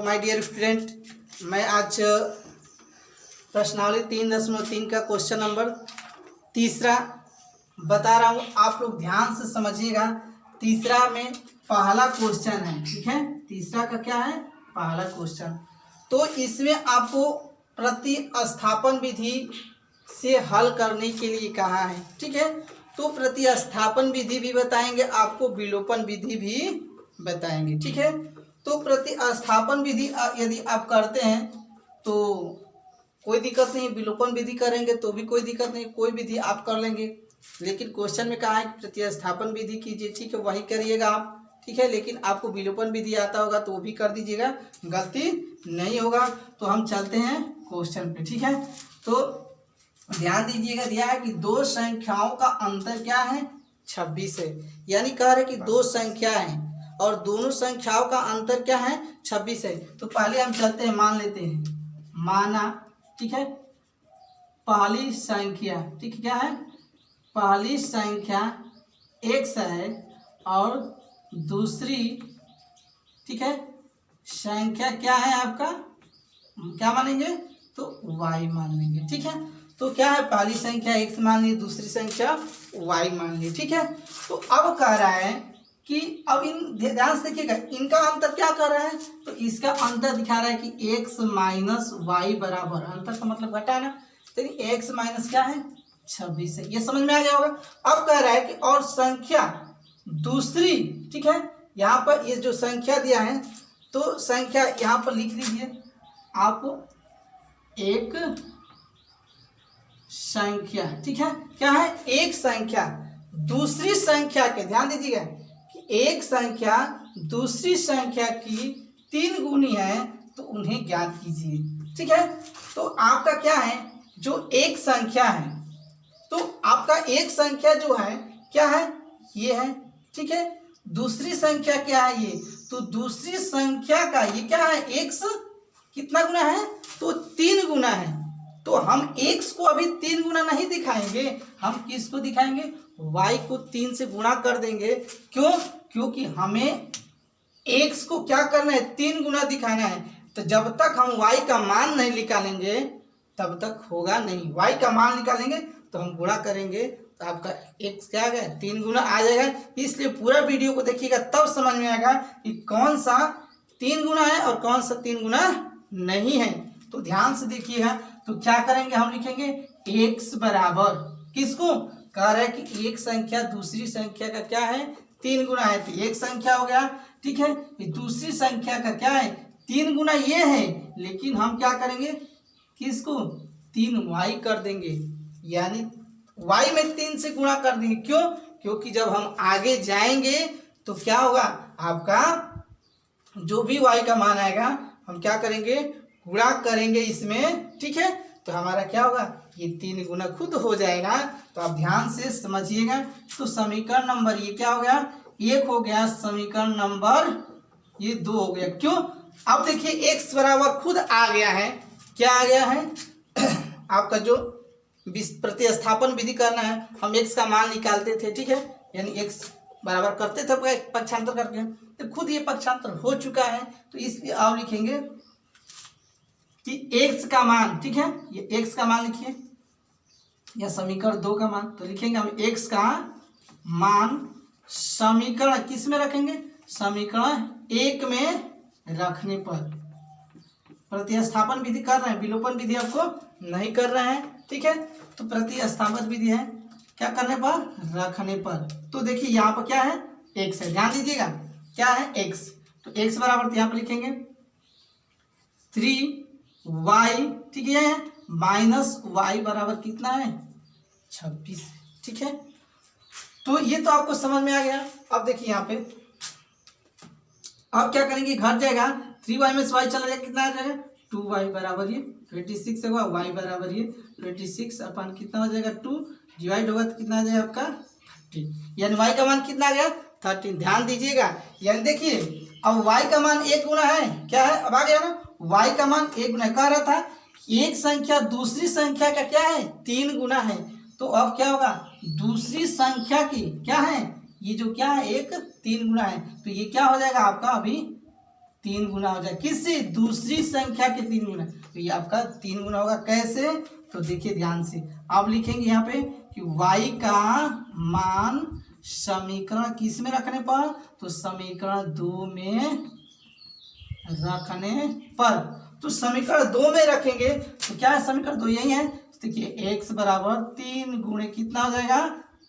तो my dear student, मैं आज प्रश्नावली 3.3 का क्वेश्चन नंबर तीसरा बता रहा हूँ। आप लोग ध्यान से समझिएगा। तीसरा में पहला क्वेश्चन है, ठीक है। तीसरा का क्या है? पहला क्वेश्चन। तो इसमें आपको प्रतिस्थापन विधि से हल करने के लिए कहा है, ठीक है। तो प्रतिस्थापन विधि भी बताएंगे, आपको विलोपन विधि भी बताएंगे, ठीक है। तो प्रतिस्थापन विधि यदि आप करते हैं तो कोई दिक्कत नहीं, विलोपन विधि करेंगे तो भी कोई दिक्कत नहीं, कोई विधि आप कर लेंगे। लेकिन क्वेश्चन में कहा है कि प्रतिस्थापन विधि कीजिए, ठीक है, वही करिएगा आप, ठीक है। लेकिन आपको विलोपन विधि आता होगा तो वो भी कर दीजिएगा, गलती नहीं होगा। तो हम चलते हैं क्वेश्चन पे, ठीक है। तो ध्यान दीजिएगा, दिया है कि दो संख्याओं का अंतर क्या है? 26 है। यानी कह रहे कि दो संख्या है और दोनों संख्याओं का अंतर क्या है? 26 है। तो पहले हम चलते हैं, मान लेते हैं, माना, ठीक है, पहली संख्या, ठीक है, क्या है? पहली संख्या x है और दूसरी, ठीक है, संख्या क्या है आपका? क्या मानेंगे? तो y मान लेंगे, ठीक है। तो क्या है? पहली संख्या x मान ली, दूसरी संख्या y मान ली, ठीक है। तो अब कह रहा है कि अब इन ध्यान से देखिएगा, इनका अंतर क्या कर रहा है? तो इसका अंतर दिखा रहा है कि x माइनस वाई बराबर, अंतर का मतलब घटा है ना, तो x माइनस क्या है? 26 है। ये समझ में आ गया होगा। अब कह रहा है कि और संख्या दूसरी, ठीक है, यहाँ पर ये जो संख्या दिया है तो संख्या यहाँ पर लिख लीजिए आप, एक संख्या, ठीक है, क्या है? एक संख्या दूसरी संख्या के, ध्यान दीजिएगा कि एक संख्या दूसरी संख्या की 3 गुनी है तो उन्हें ज्ञात कीजिए, ठीक है। तो आपका क्या है? जो एक संख्या है, तो आपका एक संख्या जो है क्या है? ये है, ठीक है। दूसरी संख्या क्या है? ये। तो दूसरी संख्या का ये क्या है? x कितना गुना है? तो 3 गुना है। तो हम x को अभी 3 गुना नहीं दिखाएंगे, हम किसको दिखाएंगे? y को 3 से गुणा कर देंगे। क्यों? क्योंकि हमें x को क्या करना है? 3 गुना दिखाना है। तो जब तक हम y का मान नहीं निकालेंगे तब तक होगा नहीं। y का मान निकालेंगे तो हम गुणा करेंगे तो आपका x क्या आ गया? 3 गुना आ जाएगा। इसलिए पूरा वीडियो को देखिएगा, तब समझ में आएगा कि कौन सा 3 गुना है और कौन सा 3 गुना नहीं है। तो ध्यान से देखिएगा। तो क्या करेंगे? हम लिखेंगे x बराबर, किसको कह रहे हैं कि एक संख्या दूसरी संख्या का क्या है? 3 गुना है, तो एक संख्या हो गया, ठीक है। दूसरी संख्या का क्या है? 3 गुना ये है, लेकिन हम क्या करेंगे? किसको? 3y कर देंगे, यानी y में 3 से गुणा कर देंगे। क्यों? क्योंकि जब हम आगे जाएंगे तो क्या होगा? आपका जो भी y का मान आएगा हम क्या करेंगे? गुणा करेंगे इसमें, ठीक है। तो हमारा क्या होगा? ये 3 गुना खुद हो जाएगा। तो आप ध्यान से समझिएगा। तो समीकरण नंबर ये क्या हो गया? 1 हो गया। समीकरण नंबर ये 2 हो गया। क्यों? अब देखिए x बराबर खुद आ गया है। क्या आ गया है? आपका जो प्रतिस्थापन विधि करना है, हम x का मान निकालते थे, ठीक है, यानी x बराबर करते थे पक्षांतर करके, तो खुद ये पक्षांतर हो चुका है। तो इसलिए आप लिखेंगे कि x का मान, ठीक है, ये x का मान लिखिए, या समीकरण 2 का मान। तो लिखेंगे हम x का मान समीकरण किस में रखेंगे? समीकरण 1 में रखने पर। प्रतिस्थापन विधि कर रहे हैं, विलोपन विधि आपको नहीं कर रहे हैं, ठीक है। तो प्रतिस्थापन विधि है क्या करने पर? रखने पर। तो देखिए यहाँ पर क्या है? x है, ध्यान दीजिएगा, क्या है? x। तो x बराबर यहाँ पर लिखेंगे 3y, ठीक है, माइनस y बराबर कितना है? 26, ठीक है। तो ये तो आपको समझ में आ गया। अब देखिए यहाँ पे अब क्या करेंगे? घट जाएगा, 3y में y चला जाएगा, कितना आ जाएगा? 2y बराबर ये 26 होगा, y बराबर ये 26 अपन कितना हो जाएगा? 2 डिवाइड होगा तो कितना आ जाएगा आपका? 30, यानी y का मान कितना आ गया? 13। ध्यान दीजिएगा, यानी देखिए अब y का मान 1 गुना है, क्या है? अब आ गया ना, y का मान 1 गुना। कह रहा था एक संख्या दूसरी संख्या का क्या है? 3 गुना है। तो अब क्या होगा? दूसरी संख्या की क्या है? ये जो क्या है? 3 गुना है। तो ये क्या हो जाएगा आपका? अभी 3 गुना हो जाए, किससे? दूसरी संख्या के 3 गुना। तो ये आपका 3 गुना होगा। कैसे? तो देखिए ध्यान से, आप लिखेंगे यहाँ पे कि y का मान समीकरण किस में रखने पर? तो समीकरण 2 में रखने पर। तो समीकरण 2 में रखेंगे तो क्या है? समीकरण 2 यही है। तो देखिए x बराबर 3 गुणे कितना हो जाएगा?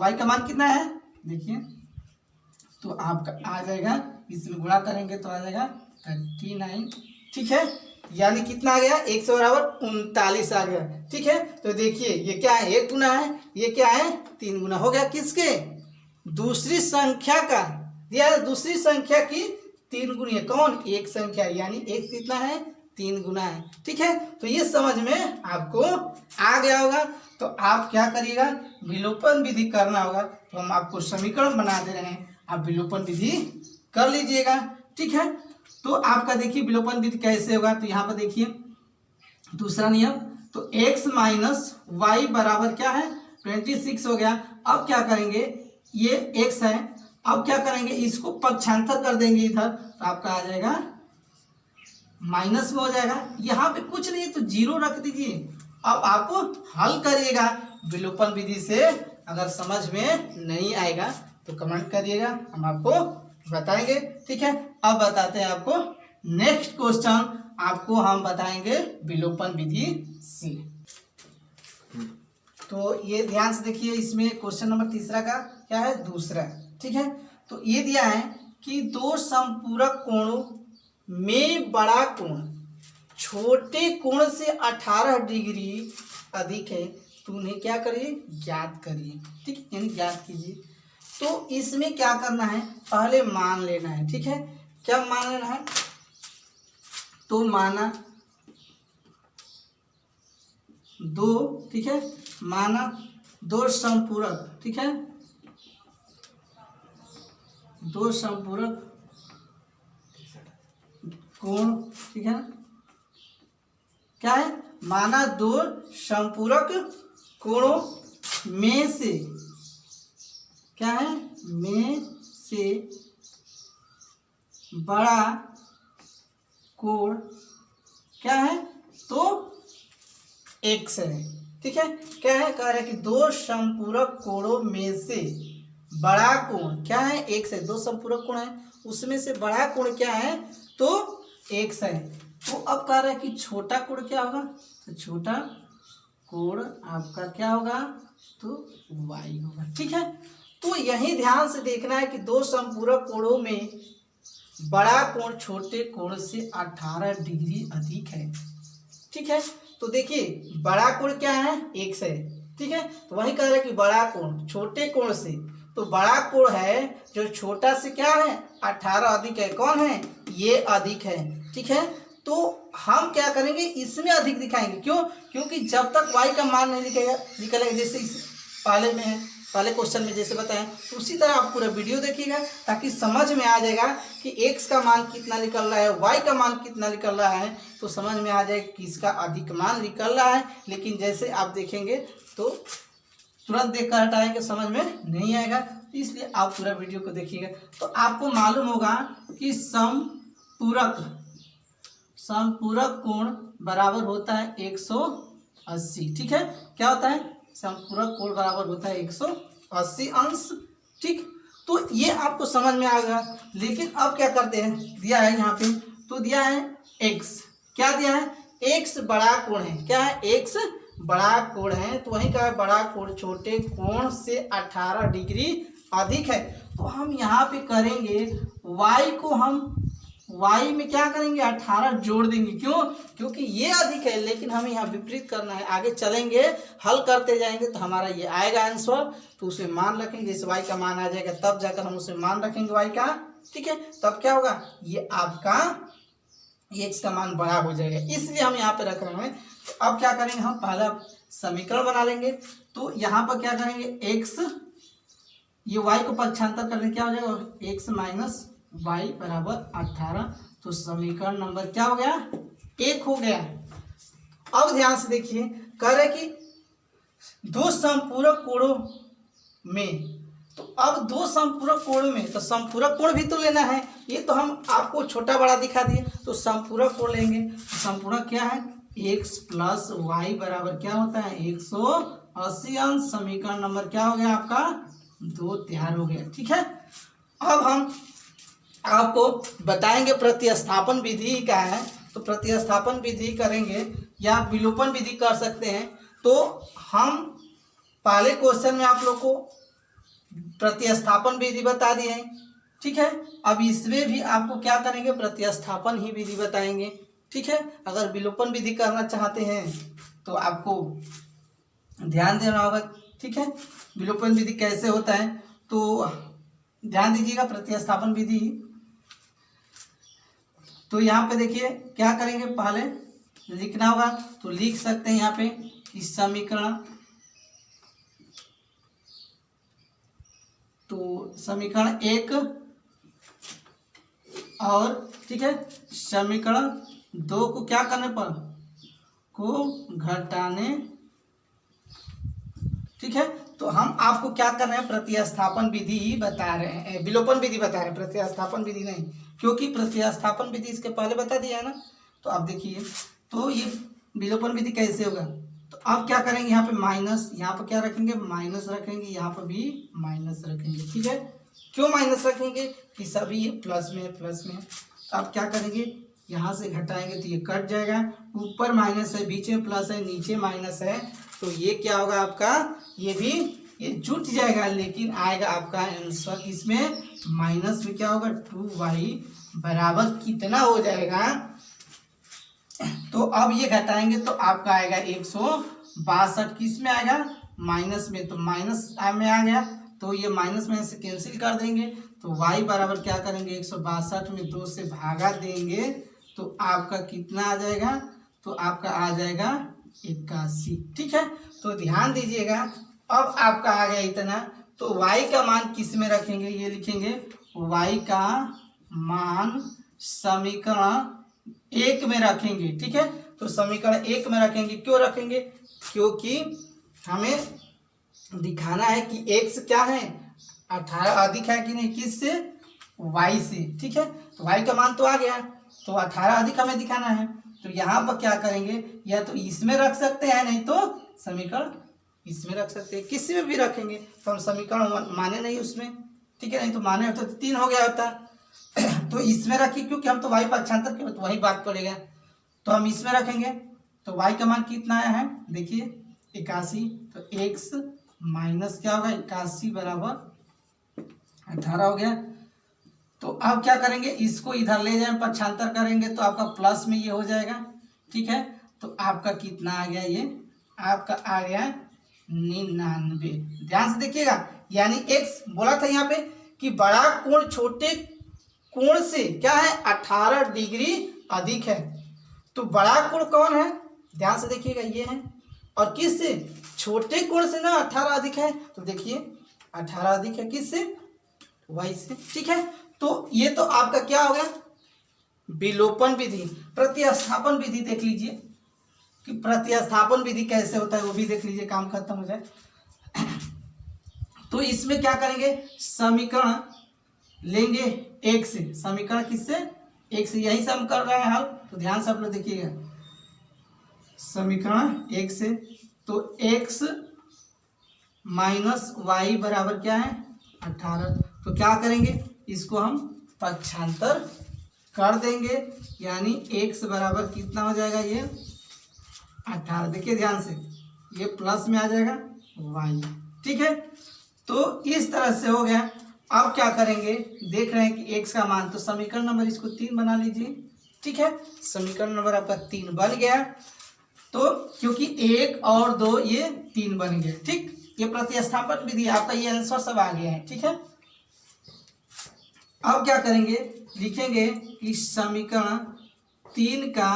y का मान कितना है? देखिए तो आपका आ जाएगा, इसमें गुणा करेंगे तो आ जाएगा 39। ठीक है, यानी कितना आ गया? 1 से बराबर 39 आ गया। ठीक है, तो देखिए ये क्या है? 1 गुना है, ये क्या है? 3 गुना हो गया। किसके? दूसरी संख्या का दिया है, दूसरी संख्या की 3 गुनी है। कौन? एक संख्या, यानी x कितना है? 3 गुना है। ठीक है, तो ये समझ में आपको आ गया होगा। तो आप क्या करिएगा? विलोपन विधि करना होगा। तो हम आपको समीकरण बना दे रहे हैं, आप विलोपन विधि कर लीजिएगा। ठीक है, तो आपका देखिए विलोपन विधि कैसे होगा। तो यहाँ पर देखिए दूसरा नियम, तो x माइनस वाई बराबर क्या है? 26 हो गया। अब क्या करेंगे? ये x है, अब क्या करेंगे? इसको पक्षांतर कर देंगे इधर, तो आपका आ जाएगा माइनस में हो जाएगा। यहाँ पे कुछ नहीं तो 0 रख दीजिए। अब आप हल करिएगा विलोपन विधि से। अगर समझ में नहीं आएगा तो कमेंट करिएगा, हम आपको बताएंगे। ठीक है, अब बताते हैं आपको नेक्स्ट क्वेश्चन, आपको हम बताएंगे विलोपन विधि से। तो ये ध्यान से देखिए, इसमें क्वेश्चन नंबर तीसरा का क्या है? दूसरा। ठीक है, तो ये दिया है कि दो समपूरक कोणों में बड़ा कोण छोटे कोण से 18 डिग्री अधिक है, तो उन्हें क्या करिए? ज्ञात करिए। ठीक है, यानी ज्ञात कीजिए। तो इसमें क्या करना है? पहले मान लेना है। ठीक है, क्या मान लेना है? तो माना 2, ठीक है, माना 2 समपूरक, ठीक है, 2 समपूरक कोण, ठीक है, क्या है? माना 2 समपूरक कोणों में से, क्या है? में से बड़ा कोण क्या है? तो x है। ठीक है, क्या है? कह रहा है कि 2 समपूरक कोणों में से बड़ा कोण क्या है? x है। 2 समपूरक कोण है, उसमें से बड़ा कोण क्या है? तो x है। तो अब कह रहा है कि छोटा कोण क्या होगा? तो छोटा कोण आपका क्या होगा? तो y होगा। ठीक है, तो यही ध्यान से देखना है कि 2 समपूरक कोणों में बड़ा कोण छोटे कोण से 18 डिग्री अधिक है। ठीक है, तो देखिए बड़ा कोण क्या है? x है। ठीक है, तो वही कह रहा है कि बड़ा कोण छोटे कोण से, तो बड़ा कोण है जो छोटा से क्या है? 18 अधिक है। कौन है? ये अधिक है। ठीक है, तो हम क्या करेंगे? इसमें अधिक दिखाएंगे। क्यों? क्योंकि जब तक y का मान नहीं निकलेगा, जैसे इस पहले में है, पहले क्वेश्चन में जैसे बताएं, तो उसी तरह आप पूरा वीडियो देखिएगा ताकि समझ में आ जाएगा कि x का मान कितना निकल रहा है, y का मान कितना निकल रहा है, तो समझ में आ जाएगा कि इसका अधिक मान निकल रहा है। लेकिन जैसे आप देखेंगे तो तुरंत देख कर हटाएंगे, समझ में नहीं आएगा, तो इसलिए आप पूरा वीडियो को देखिएगा। तो आपको मालूम होगा कि समपूरक कोण बराबर होता है 180। ठीक है, क्या होता है? समपूरक कोण बराबर होता है 180 अंश। ठीक, तो ये आपको समझ में आ गया। लेकिन अब क्या करते हैं? दिया है यहाँ पे, तो दिया है x, क्या दिया है? x बड़ा कोण है। क्या है? x बड़ा कोण है, तो वही का बड़ा कोण छोटे कोण से 18 डिग्री अधिक है। तो हम यहाँ पे करेंगे y को, हम y में क्या करेंगे? 18 जोड़ देंगे। क्यों? क्योंकि ये अधिक है, लेकिन हमें यहाँ विपरीत करना है। आगे चलेंगे, हल करते जाएंगे तो हमारा ये आएगा आंसर, तो उसे मान रखेंगे। जैसे y का मान आ जाएगा तब जाकर हम उसे मान रखेंगे y का। ठीक है, तब क्या होगा? ये आपका x का मान बड़ा हो जाएगा, इसलिए हम यहाँ पे रख रहे हैं। तो अब क्या करेंगे? हम पहला समीकरण बना लेंगे। तो यहाँ पर क्या करेंगे? x, ये y को पक्षांतर करने क्या हो जाएगा? x माइनस y बराबर 18। तो समीकरण नंबर क्या हो गया? 1 हो गया। अब ध्यान से देखिए, कह रहे कि 2 समपूरक कोणों में, तो अब 2 समपूरक कोणों में, तो समपूरक कोण भी तो लेना है। ये तो हम आपको छोटा बड़ा दिखा दिए, तो समपूरक को लेंगे। समपूरक क्या है, x प्लस वाई बराबर क्या होता है 180 अंश। समीकरण नंबर क्या हो गया आपका 2 तैयार हो गया। ठीक है, अब हम आपको बताएंगे प्रतिस्थापन विधि क्या है। तो प्रतिस्थापन विधि करेंगे या विलोपन विधि कर सकते हैं। तो हम पहले क्वेश्चन में आप लोग को प्रतिस्थापन विधि बता दिए हैं। ठीक है, अब इसमें भी आपको क्या करेंगे, प्रतिस्थापन ही विधि बताएंगे। ठीक है, अगर विलोपन विधि करना चाहते हैं तो आपको ध्यान देना होगा। ठीक है, विलोपन विधि कैसे होता है तो ध्यान दीजिएगा। प्रतिस्थापन विधि तो यहाँ पे देखिए क्या करेंगे, पहले लिखना होगा तो लिख सकते हैं यहाँ पे इस समीकरण, तो समीकरण 1 और ठीक है समीकरण 2 को क्या करने पर को घटाने। ठीक है, तो हम आपको क्या कर रहे हैं, प्रतिस्थापन विधि ही बता रहे हैं, विलोपन विधि बता रहे हैं, प्रतिस्थापन विधि नहीं, क्योंकि प्रतिस्थापन विधि इसके पहले बता दिया है ना। तो आप देखिए, तो ये विलोपन विधि कैसे होगा, तो आप क्या करेंगे, यहाँ पे माइनस, यहाँ पर क्या रखेंगे माइनस रखेंगे, यहाँ पर भी माइनस रखेंगे। ठीक है, क्यों माइनस रखेंगे कि सभी ये प्लस में है। तो आप क्या करेंगे, यहाँ से घटाएंगे तो ये कट जाएगा, ऊपर माइनस है, बीच में प्लस है, नीचे माइनस है, तो ये क्या होगा आपका, ये भी ये जुट जाएगा, लेकिन आएगा आपका आंसर इसमें माइनस में क्या होगा 2y बराबर कितना हो जाएगा। तो अब ये घटाएंगे तो आपका आएगा 162, किस में आएगा माइनस में, तो माइनस में आ गया, तो ये माइनस में से कैंसिल कर देंगे, तो y बराबर क्या करेंगे 162 में 2 से भागा देंगे, तो आपका कितना आ जाएगा, तो आपका आ जाएगा 81। ठीक है, तो ध्यान दीजिएगा, अब आपका आ गया इतना, तो y का मान किस में रखेंगे, ये लिखेंगे y का मान समीकरण 1 में रखेंगे। ठीक है, तो समीकरण 1 में रखेंगे, क्यों रखेंगे, क्योंकि हमें दिखाना है कि x क्या है 18 अधिक है कि नहीं, किससे y से। ठीक है, तो y का मान तो आ गया, तो 18 अधिक हमें दिखाना है, तो यहाँ पर क्या करेंगे, या तो इसमें रख सकते हैं, नहीं तो समीकरण इसमें रख सकते हैं, किसी में भी रखेंगे, तो हम समीकरण माने नहीं उसमें। ठीक है, नहीं तो माने होता तो 3 हो गया होता तो इसमें रखिए, क्योंकि हम तो y पक्षांतर के तो वही बात पड़ेगा, तो हम इसमें रखेंगे, तो y का मान कितना आया है देखिए 81, तो x माइनस क्या होगा 81 बराबर 18 हो गया। तो अब क्या करेंगे, इसको इधर ले जाए पक्षांतर करेंगे तो आपका प्लस में ये हो जाएगा। ठीक है, तो आपका कितना आ गया, ये आपका आ गया 99। ध्यान से देखिएगा, यानी x बोला था यहाँ पे कि बड़ा कोण छोटे कोण से क्या है 18 डिग्री अधिक है, तो बड़ा कोण कौन है, ध्यान से देखिएगा ये है, और किस से छोटे कोण से ना 18 अधिक है, तो देखिए 18 अधिक है किससे y से। ठीक है, तो ये तो आपका क्या हो गया विलोपन विधि। प्रतिस्थापन विधि देख लीजिए कि प्रतिस्थापन विधि कैसे होता है, वो भी देख लीजिए, काम खत्म हो जाए। तो इसमें क्या करेंगे, समीकरण लेंगे 1 से, समीकरण किससे 1 से, यही से हम कर रहे हैं हल, तो ध्यान से आप लोग देखिएगा, समीकरण 1 से, तो x माइनस वाई बराबर क्या है 18, तो क्या करेंगे, इसको हम पक्षांतर कर देंगे, यानी x बराबर कितना हो जाएगा ये 18। देखिए ध्यान से, ये प्लस में आ जाएगा y। ठीक है, तो इस तरह से हो गया। अब क्या करेंगे, देख रहे हैं कि x का मान, तो समीकरण नंबर इसको 3 बना लीजिए। ठीक है, समीकरण नंबर आपका 3 बन गया, तो क्योंकि 1 और 2 ये 3 बन गए। ठीक, ये प्रतिस्थापन विधि आपका, ये आंसर सब आ गया है। ठीक है, अब क्या करेंगे, लिखेंगे कि समीकरण 3 का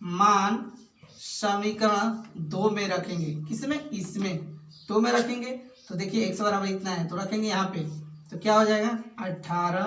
मान समीकरण 2 में रखेंगे, किसमें, इसमें 2 में रखेंगे, तो देखिए x बराबर इतना है, तो रखेंगे यहाँ पे, तो क्या हो जाएगा 18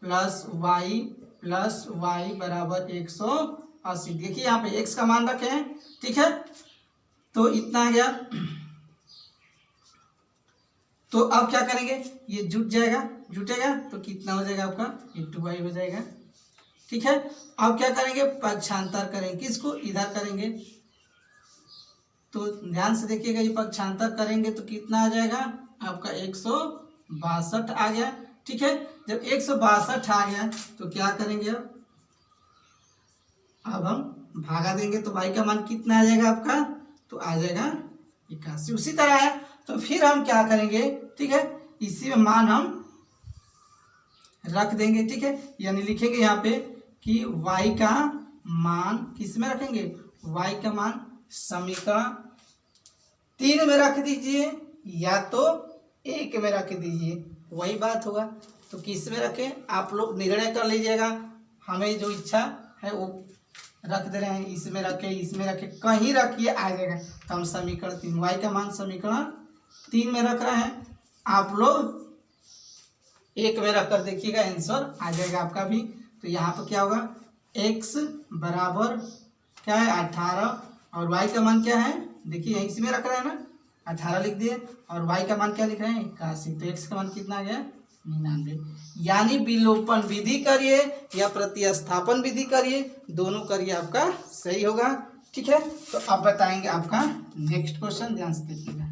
प्लस y बराबर 180। देखिए यहाँ पे x का मान रखे हैं। ठीक है, तो इतना आ गया, तो अब क्या करेंगे, ये जुट जाएगा, जुटेगा तो कितना हो जाएगा आपका 8y हो जाएगा। ठीक है, अब क्या करेंगे, पक्षांतर करेंगे, किसको, इधर करेंगे। तो ध्यान से देखिएगा, ये पक्षांतर करेंगे तो कितना आ जाएगा आपका 162 आ गया। ठीक है, जब 162 आ गया तो क्या करेंगे, अब हम भागा देंगे तो y का मान कितना आ जाएगा आपका, तो आ जाएगा 81। उसी तरह है तो फिर हम क्या करेंगे, ठीक है, इसी में मान हम रख देंगे। ठीक है, यानी लिखेंगे यहाँ पे कि y का मान किस में रखेंगे, y का मान समीकरण 3 में रख दीजिए या तो 1 में रख दीजिए, वही बात होगा। तो किस में रखें, आप लोग निर्णय कर लीजिएगा, हमें जो इच्छा है वो रख दे रहे हैं, इसमें रखें, इसमें रखें, कहीं रखिए आ जाएगा। तो हम समीकरण 3 y का मान समीकरण 3 में रख रहे हैं, आप लोग 1 में रख कर देखिएगा, आंसर आ जाएगा आपका भी। तो यहाँ पर क्या होगा, x बराबर क्या है 18 और y का मान क्या है, देखिए यहीं इसमें रख रहे हैं ना, 18 लिख दिए और y का मान क्या लिख रहे हैं 81। तो x का मान कितना आ गया 99। यानी विलोपन विधि करिए या प्रतिस्थापन विधि करिए, दोनों करिए, आपका सही होगा। ठीक है, तो अब बताएंगे आपका नेक्स्ट क्वेश्चन, ध्यान से देखिएगा।